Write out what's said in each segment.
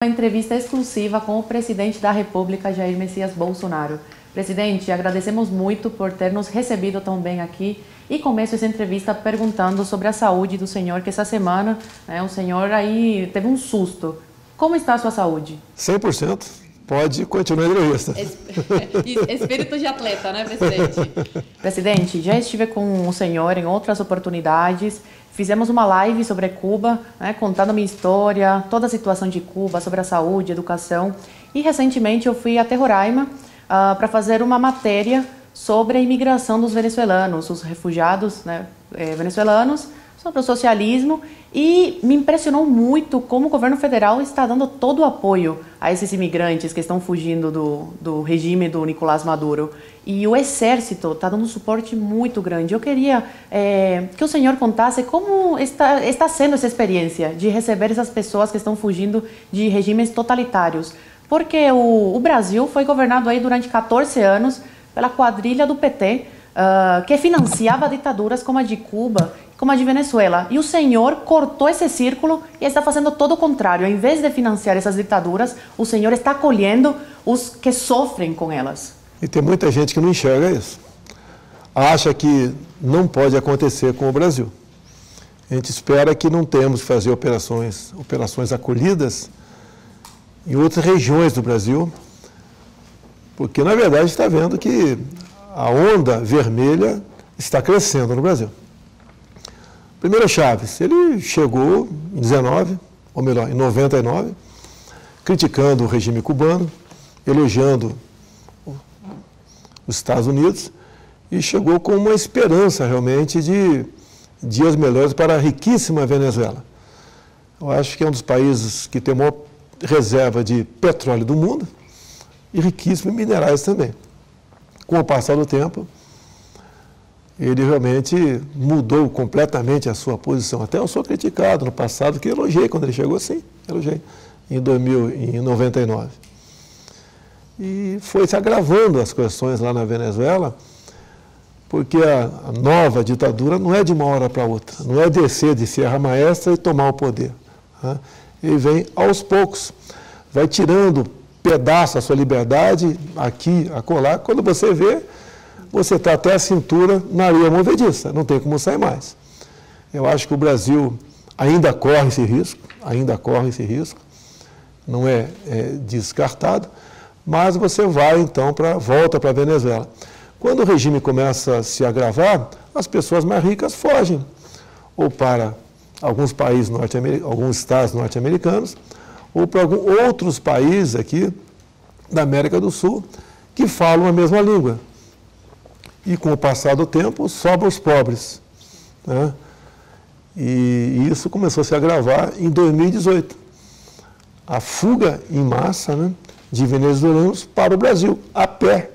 Uma entrevista exclusiva com o presidente da República, Jair Messias Bolsonaro. Presidente, agradecemos muito por ter nos recebido tão bem aqui e começo essa entrevista perguntando sobre a saúde do senhor, que essa semana o senhor aí teve um susto. Como está a sua saúde? 100%. Pode continuar a entrevista. Espírito de atleta, né, presidente? Presidente, já estive com o senhor em outras oportunidades. Fizemos uma live sobre Cuba, contando a minha história, toda a situação de Cuba, sobre a saúde, educação. E recentemente eu fui até Roraima para fazer uma matéria sobre a imigração dos venezuelanos, os refugiados venezuelanos, sobre o socialismo. E me impressionou muito como o governo federal está dando todo o apoio a esses imigrantes que estão fugindo do regime do Nicolás Maduro. E o Exército está dando um suporte muito grande. Eu queria que o senhor contasse como está sendo essa experiência de receber essas pessoas que estão fugindo de regimes totalitários. Porque o Brasil foi governado aí durante 14 anos pela quadrilha do PT, que financiava ditaduras como a de Cuba, como a de Venezuela. E o senhor cortou esse círculo e está fazendo todo o contrário. Em vez de financiar essas ditaduras, o senhor está acolhendo os que sofrem com elas. E tem muita gente que não enxerga isso. Acha que não pode acontecer com o Brasil. A gente espera que não tenhamos que fazer operações acolhidas em outras regiões do Brasil, porque, na verdade, está vendo que a onda vermelha está crescendo no Brasil. Primeiro Chaves, ele chegou em 19, ou melhor, em 99, criticando o regime cubano, elogiando os Estados Unidos, e chegou com uma esperança realmente de dias melhores para a riquíssima Venezuela. Eu acho que é um dos países que tem a maior reserva de petróleo do mundo e riquíssimo em minerais também. Com o passar do tempo, ele realmente mudou completamente a sua posição. Até eu sou criticado no passado, que elogiei quando ele chegou, sim, elogiei, em 99. E foi se agravando as questões lá na Venezuela, porque a nova ditadura não é de uma hora para outra, não é descer de Serra Maestra e tomar o poder. Ele vem aos poucos, vai tirando pedaço da sua liberdade, aqui, acolá. Quando você vê, você está até a cintura na areia movediça, não tem como sair mais. Eu acho que o Brasil ainda corre esse risco, não é descartado, mas você vai então volta para a Venezuela. Quando o regime começa a se agravar, as pessoas mais ricas fogem, ou para alguns países alguns estados norte-americanos, ou para outros países aqui da América do Sul que falam a mesma língua. E com o passar do tempo, sobram os pobres. E isso começou a se agravar em 2018. A fuga em massa de venezuelanos para o Brasil, a pé.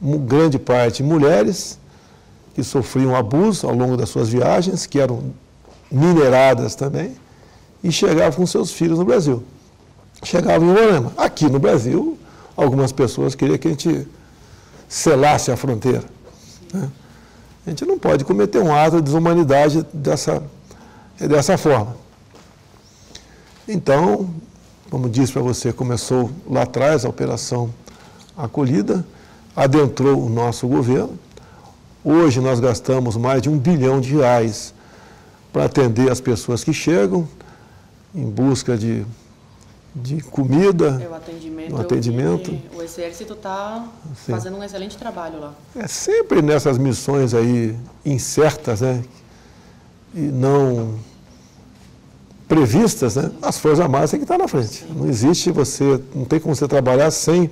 Grande parte mulheres que sofriam abuso ao longo das suas viagens, que eram mineradas também, e chegavam com seus filhos no Brasil. Chegavam em Roraima. Aqui no Brasil, algumas pessoas queriam que a gente selasse a fronteira. A gente não pode cometer um ato de desumanidade dessa forma. Então, como disse para você, começou lá atrás a Operação Acolhida, adentrou o nosso governo. Hoje nós gastamos mais de R$1 bilhão para atender as pessoas que chegam em busca de comida, o atendimento. O Exército está fazendo um excelente trabalho lá. É sempre nessas missões aí incertas, e não previstas, as Forças Armadas têm que estar na frente. Sim. Não tem como você trabalhar sem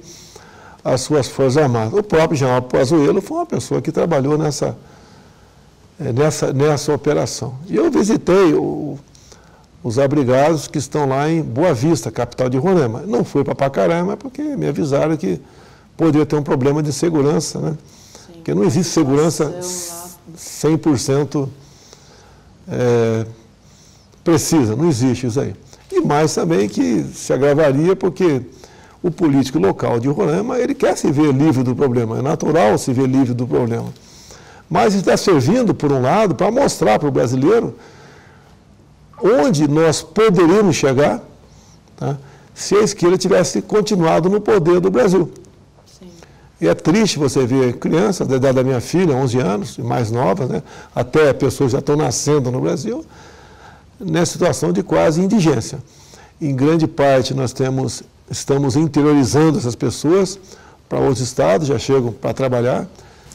as suas Forças Armadas. O próprio general Pazuello foi uma pessoa que trabalhou nessa operação. E eu visitei os abrigados que estão lá em Boa Vista, capital de Roraima. Não fui para Pacaraima porque me avisaram que poderia ter um problema de segurança, Sim, porque não existe segurança 100% precisa, não existe isso aí. E mais também que se agravaria porque o político local de Roraima, ele quer se ver livre do problema, é natural se ver livre do problema. Mas está servindo, por um lado, para mostrar para o brasileiro onde nós poderíamos chegar, se a esquerda tivesse continuado no poder do Brasil. Sim. E é triste você ver crianças da idade da minha filha, 11 anos, e mais novas, né? Até pessoas já estão nascendo no Brasil, nessa situação de quase indigência. Em grande parte nós estamos interiorizando essas pessoas para outros estados, já chegam para trabalhar.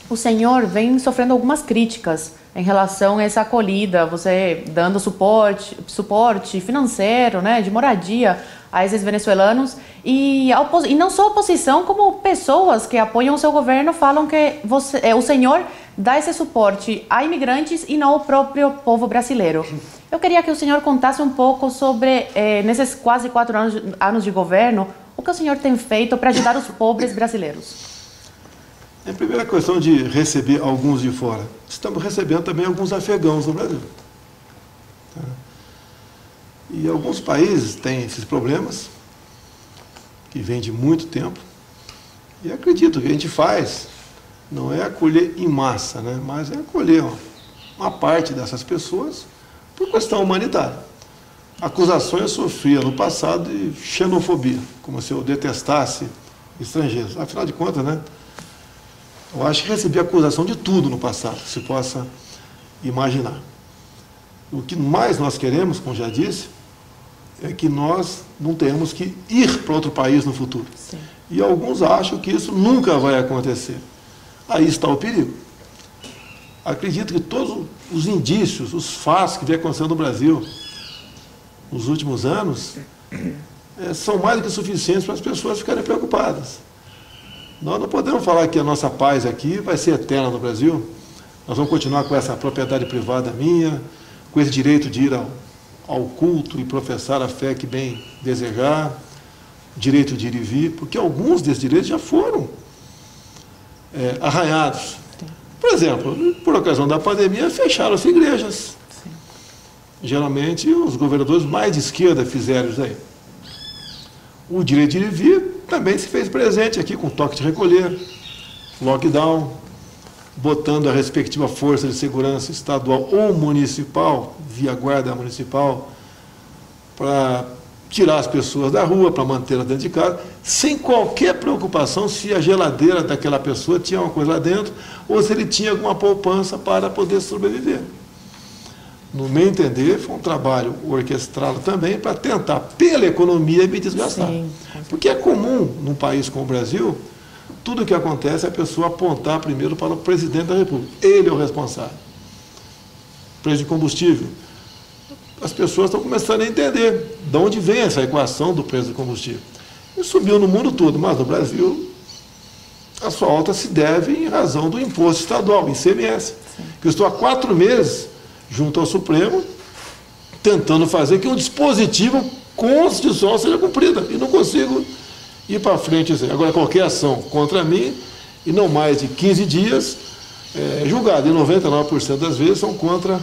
O senhor vem sofrendo algumas críticas em relação a essa acolhida, você dando suporte financeiro, né, de moradia a esses venezuelanos, e não só a oposição, como pessoas que apoiam o seu governo falam que o senhor dá esse suporte a imigrantes e não ao próprio povo brasileiro. Eu queria que o senhor contasse um pouco sobre, nesses quase 4 anos de governo, o que o senhor tem feito para ajudar os pobres brasileiros. A primeira questão de receber alguns de fora. Estamos recebendo também alguns afegãos no Brasil. E alguns países têm esses problemas, que vêm de muito tempo. E acredito que o que a gente faz não é acolher em massa, né? Mas é acolher uma parte dessas pessoas por questão humanitária. Acusações eu sofria no passado de xenofobia, como se eu detestasse estrangeiros. Afinal de contas, né? Eu acho que recebi acusação de tudo no passado, que se possa imaginar. O que mais nós queremos, como já disse, é que nós não tenhamos que ir para outro país no futuro. Sim. E alguns acham que isso nunca vai acontecer. Aí está o perigo. Acredito que todos os indícios, os fatos que vem acontecendo no Brasil nos últimos anos, são mais do que suficientes para as pessoas ficarem preocupadas. Nós não podemos falar que a nossa paz aqui vai ser eterna no Brasil. Nós vamos continuar com essa propriedade privada minha, com esse direito de ir ao culto e professar a fé que bem desejar, direito de ir e vir, porque alguns desses direitos já foram arranhados. Por exemplo, por ocasião da pandemia, fecharam-se igrejas. Sim. Geralmente, os governadores mais de esquerda fizeram isso aí. O direito de ir e vir também se fez presente aqui com toque de recolher, lockdown, botando a respectiva força de segurança estadual ou municipal, via guarda municipal, para tirar as pessoas da rua, para mantê-las dentro de casa, sem qualquer preocupação se a geladeira daquela pessoa tinha uma coisa lá dentro ou se ele tinha alguma poupança para poder sobreviver. No meu entender, foi um trabalho orquestrado também para tentar, pela economia, me desgastar. Sim. Porque é comum, num país como o Brasil, tudo o que acontece é a pessoa apontar primeiro para o presidente da República. Ele é o responsável. Preço de combustível. As pessoas estão começando a entender de onde vem essa equação do preço do combustível. E subiu no mundo todo, mas no Brasil a sua alta se deve em razão do imposto estadual, ICMS. Sim. Que eu estou há 4 meses junto ao Supremo, tentando fazer que um dispositivo constitucional seja cumprido. E não consigo ir para frente. Agora, qualquer ação contra mim, e não mais de 15 dias, julgada. E 99% das vezes são contra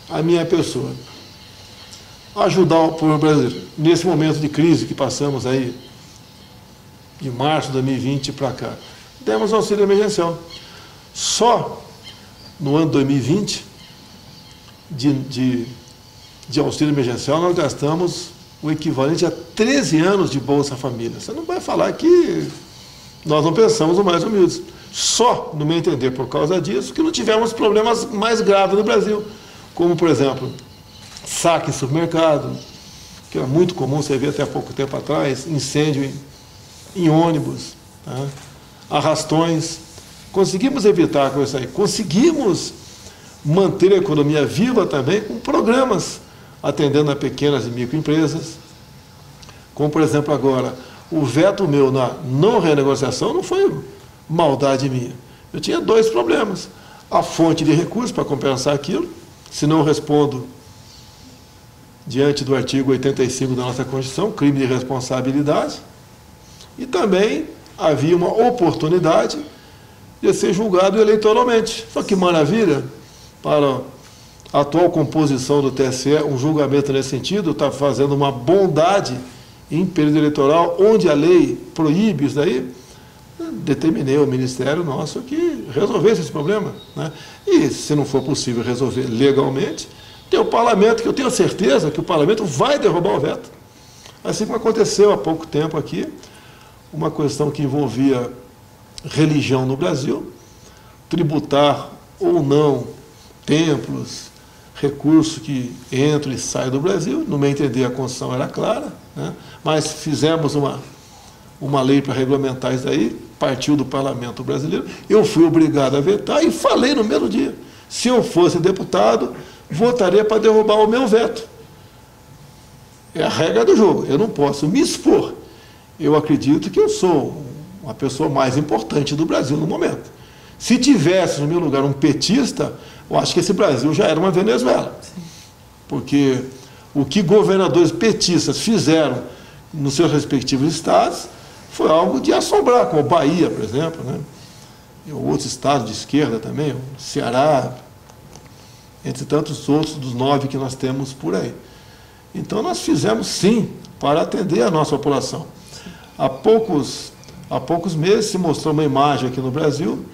a minha pessoa. Ajudar o povo brasileiro. Nesse momento de crise que passamos aí, de março de 2020 para cá, demos auxílio emergencial. Só no ano 2020, de auxílio emergencial, nós gastamos o equivalente a 13 anos de Bolsa Família. Você não vai falar que nós não pensamos nos mais humildes. Só, no meu entender, por causa disso, que não tivemos problemas mais graves no Brasil, como, por exemplo, saque em supermercado, que era muito comum, você vê até há pouco tempo atrás, incêndio em ônibus, tá? Arrastões. Conseguimos evitar com isso aí. Conseguimos manter a economia viva também com programas atendendo a pequenas e microempresas, como, por exemplo, agora, o veto meu na não renegociação não foi maldade minha. Eu tinha 2 problemas. A fonte de recursos para compensar aquilo, se não respondo diante do artigo 85 da nossa Constituição, crime de responsabilidade, e também havia uma oportunidade de ser julgado eleitoralmente. Só que maravilha, para a atual composição do TSE, um julgamento nesse sentido, está fazendo uma bondade em período eleitoral, onde a lei proíbe isso daí, determinei ao Ministério nosso que resolvesse esse problema, né? E, se não for possível resolver legalmente, tem o Parlamento, que eu tenho certeza que o Parlamento vai derrubar o veto. Assim como aconteceu há pouco tempo aqui, uma questão que envolvia religião no Brasil, tributar ou não templos, recursos que entram e saem do Brasil. No meu entender, a Constituição era clara, né? Mas fizemos uma lei para regulamentar isso aí, partiu do parlamento brasileiro, eu fui obrigado a vetar e falei no mesmo dia, se eu fosse deputado, votaria para derrubar o meu veto. É a regra do jogo, eu não posso me expor. Eu acredito que eu sou uma pessoa mais importante do Brasil no momento. Se tivesse no meu lugar um petista, eu acho que esse Brasil já era uma Venezuela. Sim. Porque o que governadores petistas fizeram nos seus respectivos estados foi algo de assombrar, como Bahia, por exemplo, né? E outros estados de esquerda também, o Ceará, entre tantos outros dos 9 que nós temos por aí. Então nós fizemos sim para atender a nossa população. Há poucos meses se mostrou uma imagem aqui no Brasil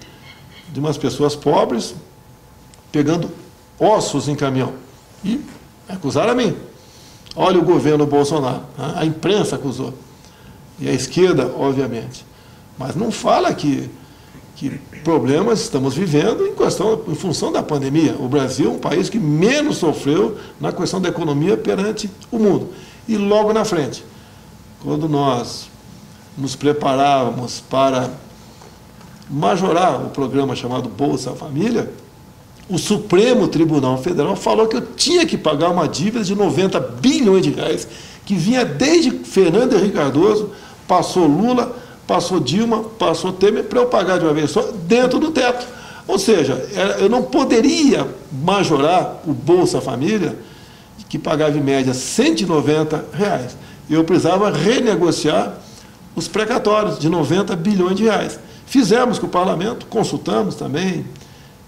de umas pessoas pobres pegando ossos em caminhão e acusaram a mim. Olha o governo Bolsonaro, a imprensa acusou, e a esquerda, obviamente. Mas não fala que problemas estamos vivendo em função da pandemia. O Brasil é um país que menos sofreu na questão da economia perante o mundo. E logo na frente, quando nós nos preparávamos para majorar o programa chamado Bolsa Família, o Supremo Tribunal Federal falou que eu tinha que pagar uma dívida de 90 bilhões de reais, que vinha desde Fernando Henrique Cardoso, passou Lula, passou Dilma, passou Temer, para eu pagar de uma vez só, dentro do teto. Ou seja, eu não poderia majorar o Bolsa Família, que pagava em média R$190. Eu precisava renegociar os precatórios de 90 bilhões de reais. Fizemos com o parlamento, consultamos também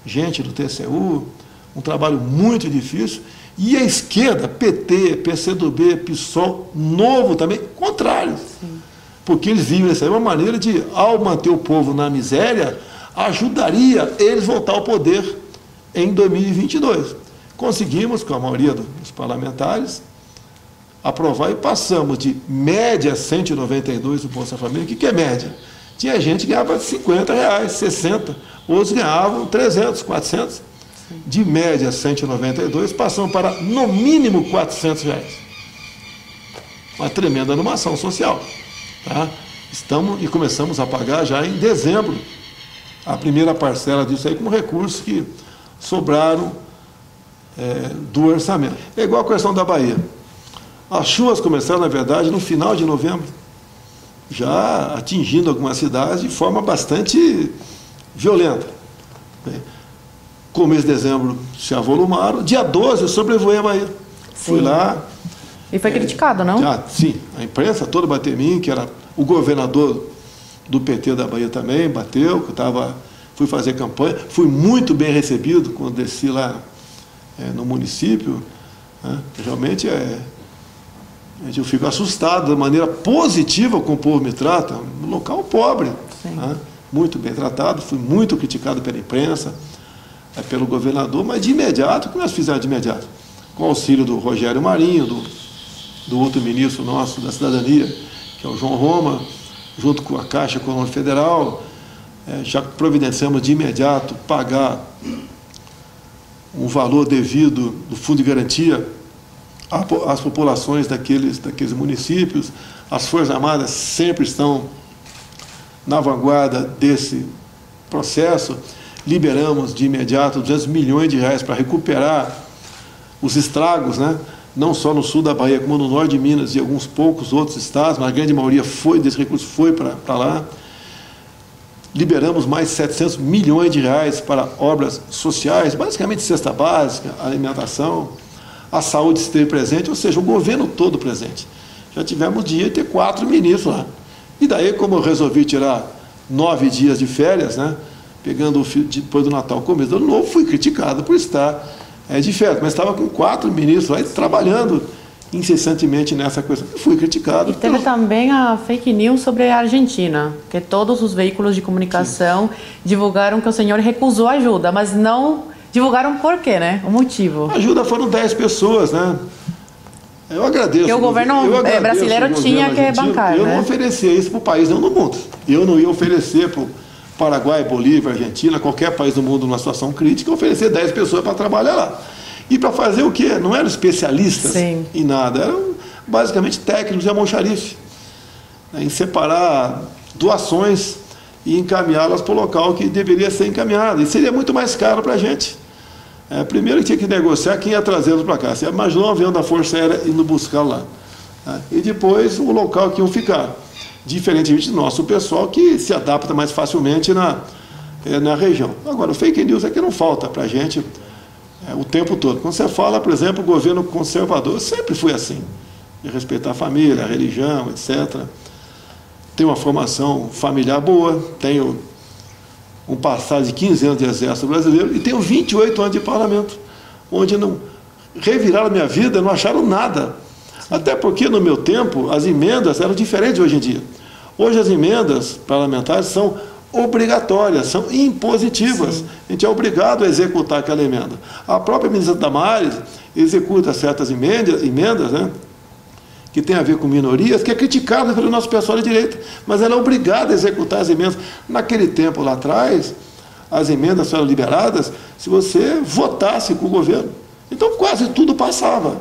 gente do TCU, um trabalho muito difícil, e a esquerda, PT, PCdoB, PSOL, Novo também, contrário. Sim. Porque eles viam essa uma maneira de, ao manter o povo na miséria, ajudaria eles a voltar ao poder em 2022. Conseguimos, com a maioria dos parlamentares, aprovar e passamos de média 192 do Bolsa Família. O que é média? Tinha gente que ganhava R$50, 60, outros ganhavam 300, 400. Sim. De média 192, passamos para, no mínimo, R$400. Uma tremenda animação social. Tá? Estamos e começamos a pagar já em dezembro a primeira parcela disso aí, com recursos que sobraram do orçamento. É igual a questão da Bahia. As chuvas começaram, na verdade, no final de novembro, já atingindo algumas cidades de forma bastante violenta. Começo de dezembro se avolumaram, dia 12 eu sobrevoei a Bahia. Sim. Fui lá. E foi criticado, não? Sim, a imprensa toda bateu em mim, que era o governador do PT da Bahia também, bateu, que fui fazer campanha, fui muito bem recebido quando desci lá no município. Né? Realmente eu fico assustado da maneira positiva como o povo me trata, um local pobre, né? Muito bem tratado, fui muito criticado pela imprensa, pelo governador, mas de imediato, o que nós fizemos de imediato? Com o auxílio do Rogério Marinho, do outro ministro nosso da Cidadania, que é o João Roma, junto com a Caixa Econômica Federal, já providenciamos de imediato pagar um valor devido do Fundo de Garantia às populações daqueles municípios. As Forças Armadas sempre estão na vanguarda desse processo. Liberamos de imediato 200 milhões de reais para recuperar os estragos, né? Não só no sul da Bahia, como no norte de Minas e alguns poucos outros estados, mas a grande maioria desse recurso foi para lá. Liberamos mais 700 milhões de reais para obras sociais, basicamente cesta básica, alimentação, a saúde esteve presente, ou seja, o governo todo presente. Já tivemos dia de ter 4 ministros lá. E daí, como eu resolvi tirar 9 dias de férias, né, pegando depois do Natal, começo do Ano Novo, fui criticado por estar de férias, mas estava com 4 ministros lá trabalhando incessantemente nessa coisa. Fui criticado. E teve também a fake news sobre a Argentina, que todos os veículos de comunicação divulgaram que o senhor recusou ajuda, mas não divulgaram por quê, né? O motivo. A ajuda foram 10 pessoas, né? Eu agradeço. Porque o governo brasileiro tinha que bancar, Eu né? não oferecia isso para o país nenhum no mundo. Eu não ia oferecer para o Paraguai, Bolívia, Argentina, qualquer país do mundo numa situação crítica, oferecer 10 pessoas para trabalhar lá. E para fazer o quê? Não eram especialistas em nada, eram basicamente técnicos de almoxarife, né, em separar doações e encaminhá-las para o local que deveria ser encaminhado. E seria muito mais caro para a gente. Primeiro tinha que negociar quem ia trazê-los para cá. Você imaginou um avião da Força Aérea indo buscar lá. E depois o local que iam ficar. Diferentemente do nosso pessoal, que se adapta mais facilmente na região. Agora, o fake news é que não falta para a gente o tempo todo. Quando você fala, por exemplo, o governo conservador, sempre foi assim. De respeitar a família, a religião, etc. Tenho uma formação familiar boa, tenho um passado de 15 anos de exército brasileiro e tenho 28 anos de parlamento, onde não reviraram a minha vida, não acharam nada. Até porque, no meu tempo, as emendas eram diferentes de hoje em dia. Hoje as emendas parlamentares são obrigatórias, são impositivas. Sim. A gente é obrigado a executar aquela emenda. A própria ministra Damares executa certas emendas, né, que tem a ver com minorias, que é criticada pelo nosso pessoal de direita, mas ela é obrigada a executar as emendas. Naquele tempo lá atrás, as emendas foram liberadas se você votasse com o governo. Então quase tudo passava.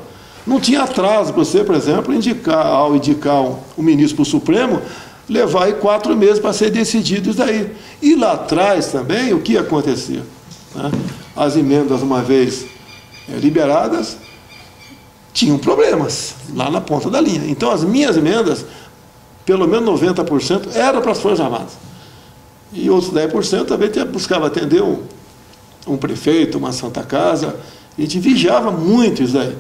Não tinha atraso para você, por exemplo, ao indicar um ministro para o Supremo, levar aí 4 meses para ser decidido isso daí. E lá atrás também, o que acontecia? Né? As emendas, uma vez liberadas, tinham problemas lá na ponta da linha. Então, as minhas emendas, pelo menos 90%, eram para as Forças Armadas. E outros 10% também buscava atender um prefeito, uma Santa Casa. A gente vigiava muito isso daí.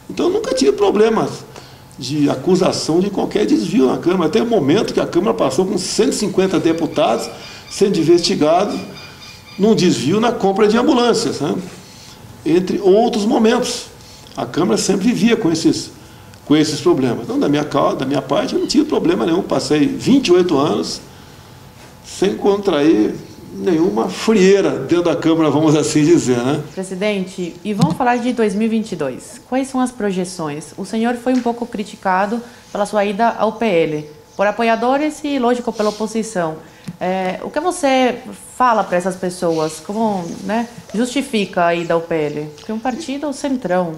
Então, nunca tinha problemas de acusação de qualquer desvio na Câmara. Até o momento que a Câmara passou com 150 deputados sendo investigados num desvio na compra de ambulâncias, né? Entre outros momentos. A Câmara sempre vivia com esses problemas. Então, da minha parte, eu não tinha problema nenhum. Passei 28 anos sem contrair nenhuma frieira dentro da Câmara, vamos assim dizer, né? Presidente, e vamos falar de 2022. Quais são as projeções? O senhor foi um pouco criticado pela sua ida ao PL, por apoiadores e, lógico, pela oposição. O que você fala para essas pessoas? Como, né, justifica a ida ao PL? Porque é um partido centrão.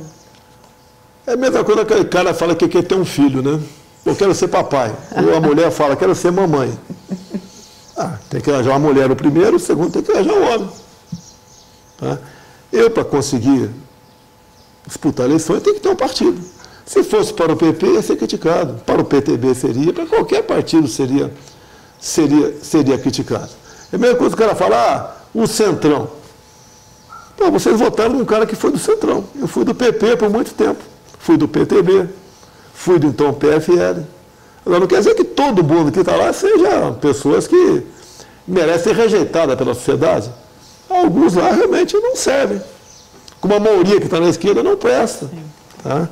É a mesma coisa que aquele cara fala que quer ter um filho, né? Eu quero ser papai. Ou a mulher fala, quero ser mamãe. Tem que arranjar uma mulher no primeiro, o segundo tem que arranjar um homem. Tá? Eu, para conseguir disputar a eleição, eu tenho que ter um partido. Se fosse para o PP, ia ser criticado. Para o PTB seria, para qualquer partido seria criticado. É a mesma coisa que o cara fala, o Centrão. Pô, vocês votaram num cara que foi do Centrão. Eu fui do PP por muito tempo. Fui do PTB, fui do então PFL. Agora, não quer dizer que todo mundo que está lá seja pessoas que merecem ser rejeitadas pela sociedade. Alguns lá realmente não servem. Como a maioria que está na esquerda não presta. Tá?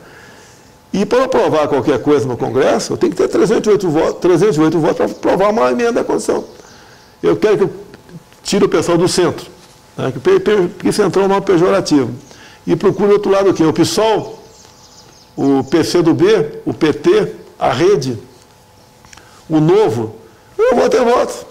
E para aprovar qualquer coisa no Congresso, eu tenho que ter 308 votos para aprovar uma emenda à Constituição. Eu quero que eu tire o pessoal do centro, né? Que centrão é um nome pejorativo. E procure do outro lado o quê? O PSOL, o PCdoB, o PT, a Rede, o Novo. Eu vou ter voto.